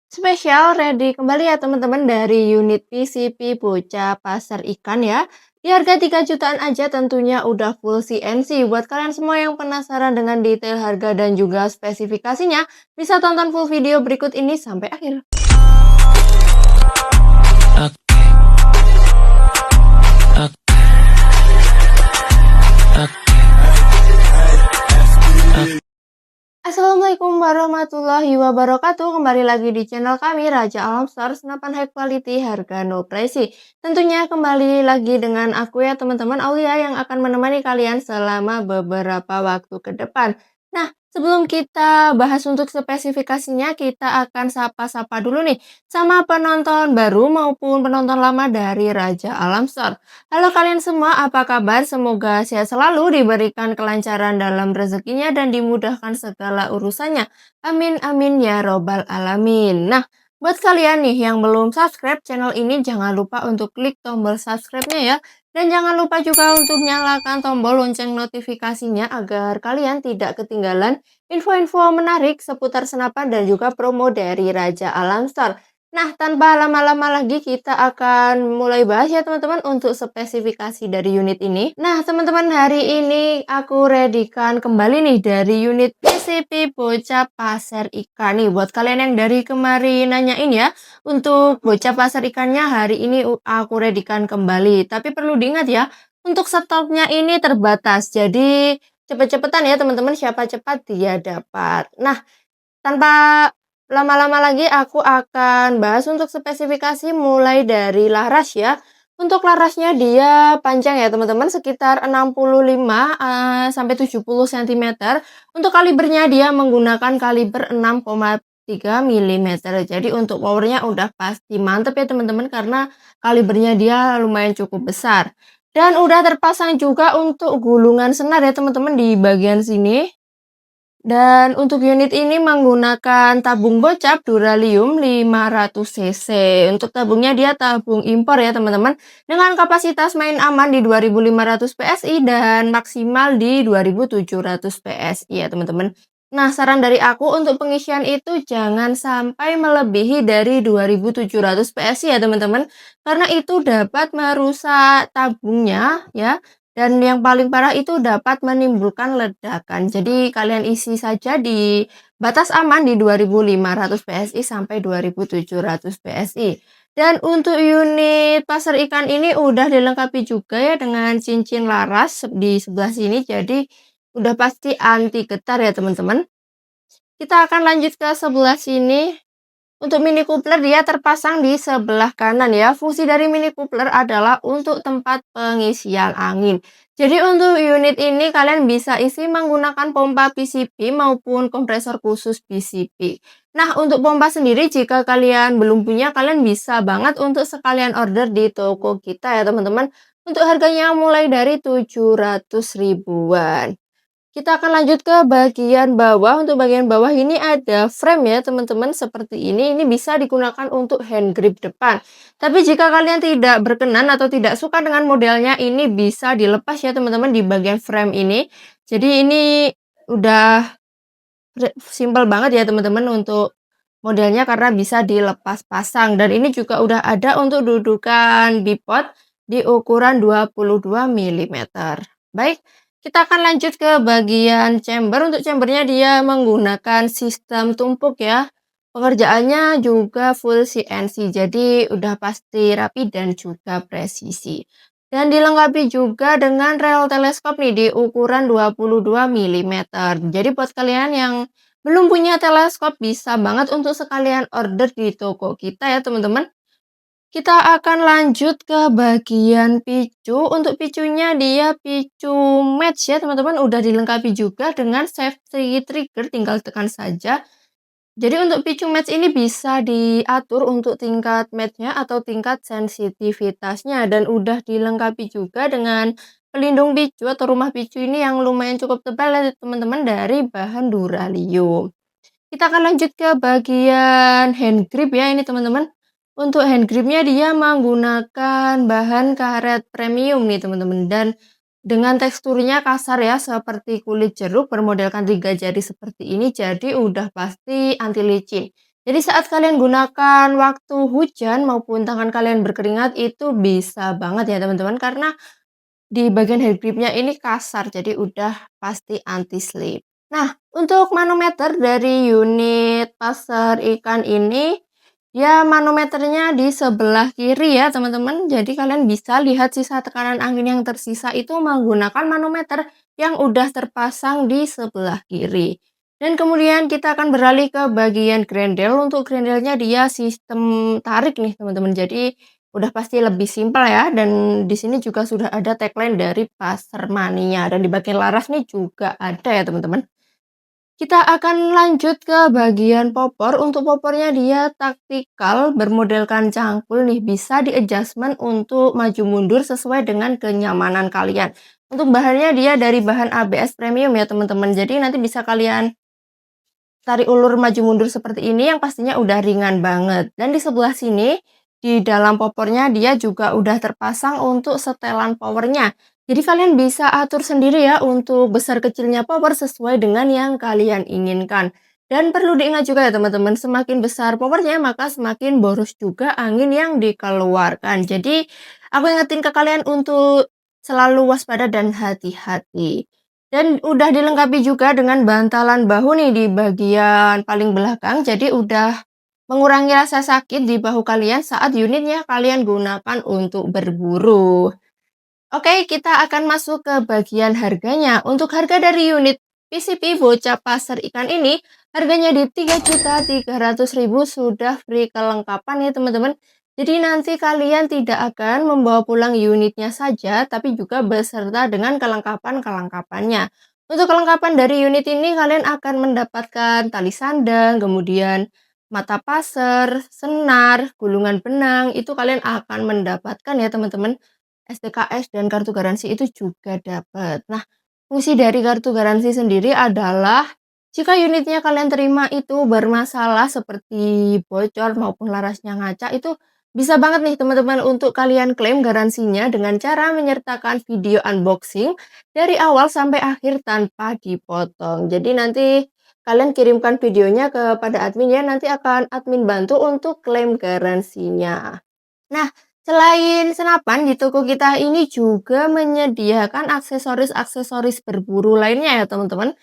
Spesial ready kembali ya teman-teman dari unit PCP Bocah Pasar Ikan ya. Di harga 3 jutaan aja tentunya udah full CNC. Buat kalian semua yang penasaran dengan detail harga dan juga spesifikasinya, bisa tonton full video berikut ini sampai akhir. Assalamualaikum warahmatullahi wabarakatuh. Kembali lagi di channel kami Raja Alam Store, senapan high quality, harga no pricey. Tentunya kembali lagi dengan aku ya teman-teman, Aulia, yang akan menemani kalian selama beberapa waktu ke depan. Nah, sebelum kita bahas untuk spesifikasinya, kita akan sapa-sapa dulu nih sama penonton baru maupun penonton lama dari Raja Alam Store. Halo kalian semua, apa kabar? Semoga sehat selalu, diberikan kelancaran dalam rezekinya dan dimudahkan segala urusannya. Amin amin ya robbal alamin. Nah, buat kalian nih yang belum subscribe channel ini, jangan lupa untuk klik tombol subscribe-nya ya. Dan jangan lupa juga untuk nyalakan tombol lonceng notifikasinya agar kalian tidak ketinggalan info-info menarik seputar senapan dan juga promo dari Raja Alam Store. Nah, tanpa lama-lama lagi kita akan mulai bahas ya teman-teman untuk spesifikasi dari unit ini. Nah, teman-teman, hari ini aku readykan kembali nih dari unit PCP Bocah Pasar Ikan nih. Buat kalian yang dari kemarin nanyain ya, untuk Bocah Pasar Ikannya hari ini aku readykan kembali. Tapi perlu diingat ya, untuk stoknya ini terbatas. Jadi cepet-cepetan ya teman-teman, siapa cepat dia dapat. Nah, tanpa lama-lama lagi aku akan bahas untuk spesifikasi mulai dari laras ya. Untuk larasnya dia panjang ya teman-teman, sekitar 65 sampai 70 cm. Untuk kalibernya dia menggunakan kaliber 6,3 mm. Jadi untuk powernya udah pasti mantep ya teman-teman, karena kalibernya dia lumayan cukup besar. Dan udah terpasang juga untuk gulungan senar ya teman-teman di bagian sini. Dan untuk unit ini menggunakan tabung bocap Duralium 500 cc. Untuk tabungnya dia tabung impor ya teman-teman, dengan kapasitas main aman di 2500 PSI dan maksimal di 2700 PSI ya teman-teman. Nah, saran dari aku untuk pengisian itu jangan sampai melebihi dari 2700 PSI ya teman-teman, karena itu dapat merusak tabungnya ya. Dan yang paling parah itu dapat menimbulkan ledakan. Jadi kalian isi saja di batas aman di 2500 PSI sampai 2700 PSI. Dan untuk unit pasar ikan ini udah dilengkapi juga ya dengan cincin laras di sebelah sini. Jadi udah pasti anti getar ya teman-teman. Kita akan lanjut ke sebelah sini. Untuk mini coupler dia terpasang di sebelah kanan ya. Fungsi dari mini coupler adalah untuk tempat pengisian angin. Jadi untuk unit ini kalian bisa isi menggunakan pompa PCP maupun kompresor khusus PCP. Nah, untuk pompa sendiri jika kalian belum punya, kalian bisa banget untuk sekalian order di toko kita ya teman-teman. Untuk harganya mulai dari 700 ribuan. Kita akan lanjut ke bagian bawah. Untuk bagian bawah ini ada frame ya teman-teman, seperti ini. Ini bisa digunakan untuk hand grip depan. Tapi jika kalian tidak berkenan atau tidak suka dengan modelnya, ini bisa dilepas ya teman-teman di bagian frame ini. Jadi ini udah simple banget ya teman-teman untuk modelnya, karena bisa dilepas pasang. Dan ini juga udah ada untuk dudukan bipod di ukuran 22 mm. Baik, kita akan lanjut ke bagian chamber. Untuk chambernya dia menggunakan sistem tumpuk ya. Pengerjaannya juga full CNC, jadi udah pasti rapi dan juga presisi. Dan dilengkapi juga dengan rel teleskop nih di ukuran 22 mm. Jadi buat kalian yang belum punya teleskop, bisa banget untuk sekalian order di toko kita ya teman-teman. Kita akan lanjut ke bagian picu. Untuk picunya dia picu match ya teman-teman. Udah dilengkapi juga dengan safety trigger, tinggal tekan saja. Jadi untuk picu match ini bisa diatur untuk tingkat match-nya atau tingkat sensitivitasnya. Dan udah dilengkapi juga dengan pelindung picu atau rumah picu ini yang lumayan cukup tebal ya teman-teman, dari bahan Duralium. Kita akan lanjut ke bagian hand grip ya ini teman-teman. Untuk hand gripnya dia menggunakan bahan karet premium nih teman-teman, dan dengan teksturnya kasar ya seperti kulit jeruk, bermodelkan 3 jari seperti ini, jadi udah pasti anti licin. Jadi saat kalian gunakan waktu hujan maupun tangan kalian berkeringat itu bisa banget ya teman-teman, karena di bagian head gripnya ini kasar, jadi udah pasti anti slip. Nah, untuk manometer dari unit pasar ikan ini, ya manometernya di sebelah kiri ya teman-teman. Jadi kalian bisa lihat sisa tekanan angin yang tersisa itu menggunakan manometer yang udah terpasang di sebelah kiri. Dan kemudian kita akan beralih ke bagian grendel. Untuk grendelnya dia sistem tarik nih teman-teman. Jadi udah pasti lebih simpel ya, dan di sini juga sudah ada tagline dari Pasar Mania, dan di bagian laras nih juga ada ya teman-teman. Kita akan lanjut ke bagian popor. Untuk popornya dia taktikal bermodelkan cangkul nih, bisa di adjustment untuk maju mundur sesuai dengan kenyamanan kalian. Untuk bahannya dia dari bahan ABS premium ya teman-teman. Jadi nanti bisa kalian tarik ulur maju mundur seperti ini yang pastinya udah ringan banget. Dan di sebelah sini, di dalam popornya dia juga udah terpasang untuk setelan powernya. Jadi kalian bisa atur sendiri ya untuk besar kecilnya power sesuai dengan yang kalian inginkan. Dan perlu diingat juga ya teman-teman, semakin besar powernya maka semakin boros juga angin yang dikeluarkan. Jadi aku ingetin ke kalian untuk selalu waspada dan hati-hati. Dan udah dilengkapi juga dengan bantalan bahu nih di bagian paling belakang, jadi udah mengurangi rasa sakit di bahu kalian saat unitnya kalian gunakan untuk berburu. Oke, kita akan masuk ke bagian harganya. Untuk harga dari unit PCP bocah pasar ikan ini, harganya di 3.300.000 sudah free kelengkapan ya teman-teman. Jadi nanti kalian tidak akan membawa pulang unitnya saja, tapi juga beserta dengan kelengkapan-kelengkapannya. Untuk kelengkapan dari unit ini, kalian akan mendapatkan tali sandang, kemudian mata pasar, senar, gulungan benang, itu kalian akan mendapatkan ya teman-teman. STKS dan kartu garansi itu juga dapat. Nah, fungsi dari kartu garansi sendiri adalah jika unitnya kalian terima itu bermasalah seperti bocor maupun larasnya ngaca, itu bisa banget nih teman-teman untuk kalian klaim garansinya dengan cara menyertakan video unboxing dari awal sampai akhir tanpa dipotong. Jadi nanti kalian kirimkan videonya kepada admin ya, nanti akan admin bantu untuk klaim garansinya. Nah, selain senapan, di toko kita ini juga menyediakan aksesoris-aksesoris berburu lainnya ya teman-teman.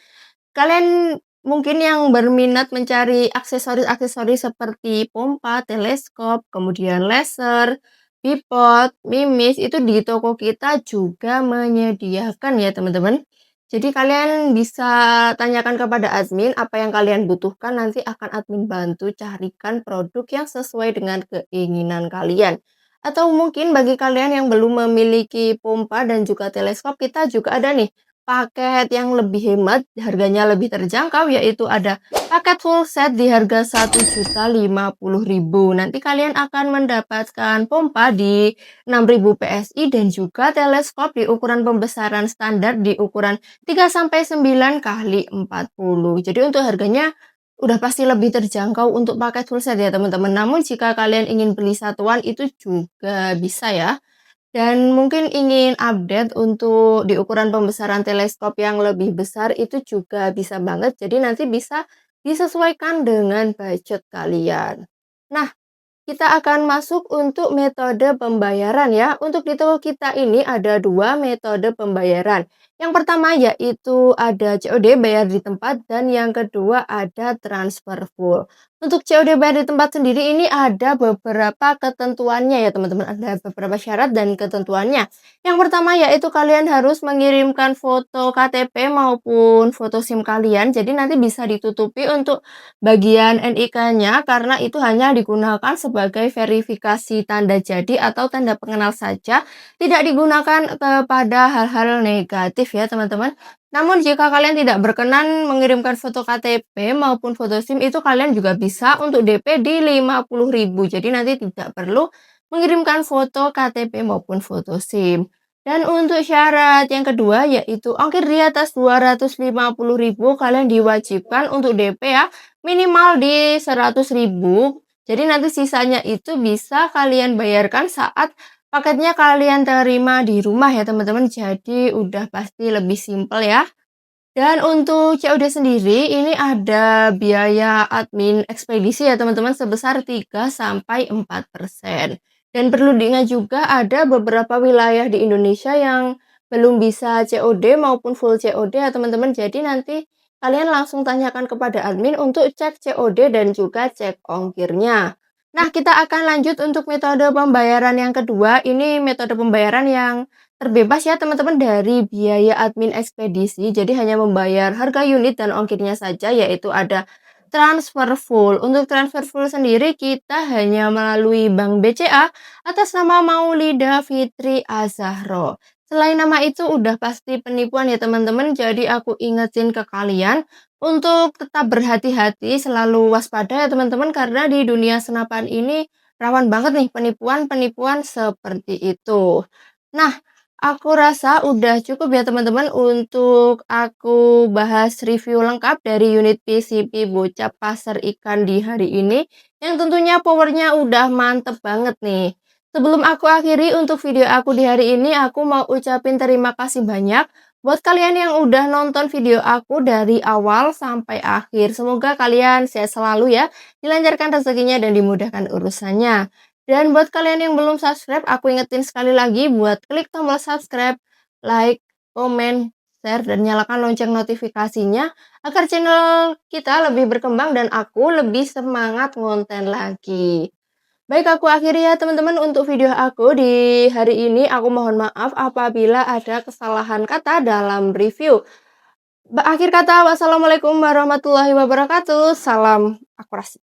Kalian mungkin yang berminat mencari aksesoris-aksesoris seperti pompa, teleskop, kemudian laser, bipod, mimis, itu di toko kita juga menyediakan ya teman-teman. Jadi kalian bisa tanyakan kepada admin apa yang kalian butuhkan, nanti akan admin bantu carikan produk yang sesuai dengan keinginan kalian. Atau mungkin bagi kalian yang belum memiliki pompa dan juga teleskop, kita juga ada nih paket yang lebih hemat, harganya lebih terjangkau, yaitu ada paket full set di harga Rp1.050.000. Nanti kalian akan mendapatkan pompa di 6.000 PSI dan juga teleskop di ukuran pembesaran standar di ukuran 3-9 kali 40. Jadi untuk harganya udah pasti lebih terjangkau untuk paket full set ya teman-teman. Namun jika kalian ingin beli satuan itu juga bisa ya. Dan mungkin ingin update untuk di ukuran pembesaran teleskop yang lebih besar itu juga bisa banget. Jadi nanti bisa disesuaikan dengan budget kalian. Nah, kita akan masuk untuk metode pembayaran ya. Untuk di toko kita ini ada dua metode pembayaran. Yang pertama yaitu ada COD bayar di tempat, dan yang kedua ada transfer full. Untuk COD bayar di tempat sendiri ini ada beberapa ketentuannya ya teman-teman. Ada beberapa syarat dan ketentuannya. Yang pertama yaitu kalian harus mengirimkan foto KTP maupun foto SIM kalian. Jadi nanti bisa ditutupi untuk bagian NIK-nya karena itu hanya digunakan sebagai verifikasi tanda jadi atau tanda pengenal saja, tidak digunakan kepada hal-hal negatif ya teman-teman. Namun jika kalian tidak berkenan mengirimkan foto KTP maupun foto SIM, itu kalian juga bisa untuk DP di 50.000. Jadi nanti tidak perlu mengirimkan foto KTP maupun foto SIM. Dan untuk syarat yang kedua yaitu ongkir di atas 250.000 kalian diwajibkan untuk DP ya, minimal di 100.000. Jadi nanti sisanya itu bisa kalian bayarkan saat paketnya kalian terima di rumah ya teman-teman. Jadi udah pasti lebih simpel ya. Dan untuk COD sendiri ini ada biaya admin ekspedisi ya teman-teman sebesar 3 sampai 4%. Dan perlu diingat juga ada beberapa wilayah di Indonesia yang belum bisa COD maupun full COD ya teman-teman. Jadi nanti kalian langsung tanyakan kepada admin untuk cek COD dan juga cek ongkirnya. Nah, kita akan lanjut untuk metode pembayaran yang kedua. Ini metode pembayaran yang terbebas ya teman-teman dari biaya admin ekspedisi, jadi hanya membayar harga unit dan ongkirnya saja, yaitu ada transfer full. Untuk transfer full sendiri kita hanya melalui Bank BCA atas nama Maulida Fitri Azahro. Selain nama itu udah pasti penipuan ya teman-teman, jadi aku ingetin ke kalian untuk tetap berhati-hati, selalu waspada ya teman-teman, karena di dunia senapan ini rawan banget nih penipuan-penipuan seperti itu. Nah, aku rasa udah cukup ya teman-teman untuk aku bahas review lengkap dari unit PCP bocap pasar ikan di hari ini, yang tentunya powernya udah mantep banget nih. Sebelum aku akhiri untuk video aku di hari ini, aku mau ucapin terima kasih banyak buat kalian yang udah nonton video aku dari awal sampai akhir. Semoga kalian sehat selalu ya, dilancarkan rezekinya dan dimudahkan urusannya. Dan buat kalian yang belum subscribe, aku ingetin sekali lagi buat klik tombol subscribe, like, komen, share, dan nyalakan lonceng notifikasinya agar channel kita lebih berkembang dan aku lebih semangat ngonten lagi. Baik, aku akhiri ya teman-teman untuk video aku di hari ini. Aku mohon maaf apabila ada kesalahan kata dalam review. Akhir kata, wassalamualaikum warahmatullahi wabarakatuh. Salam akurasi.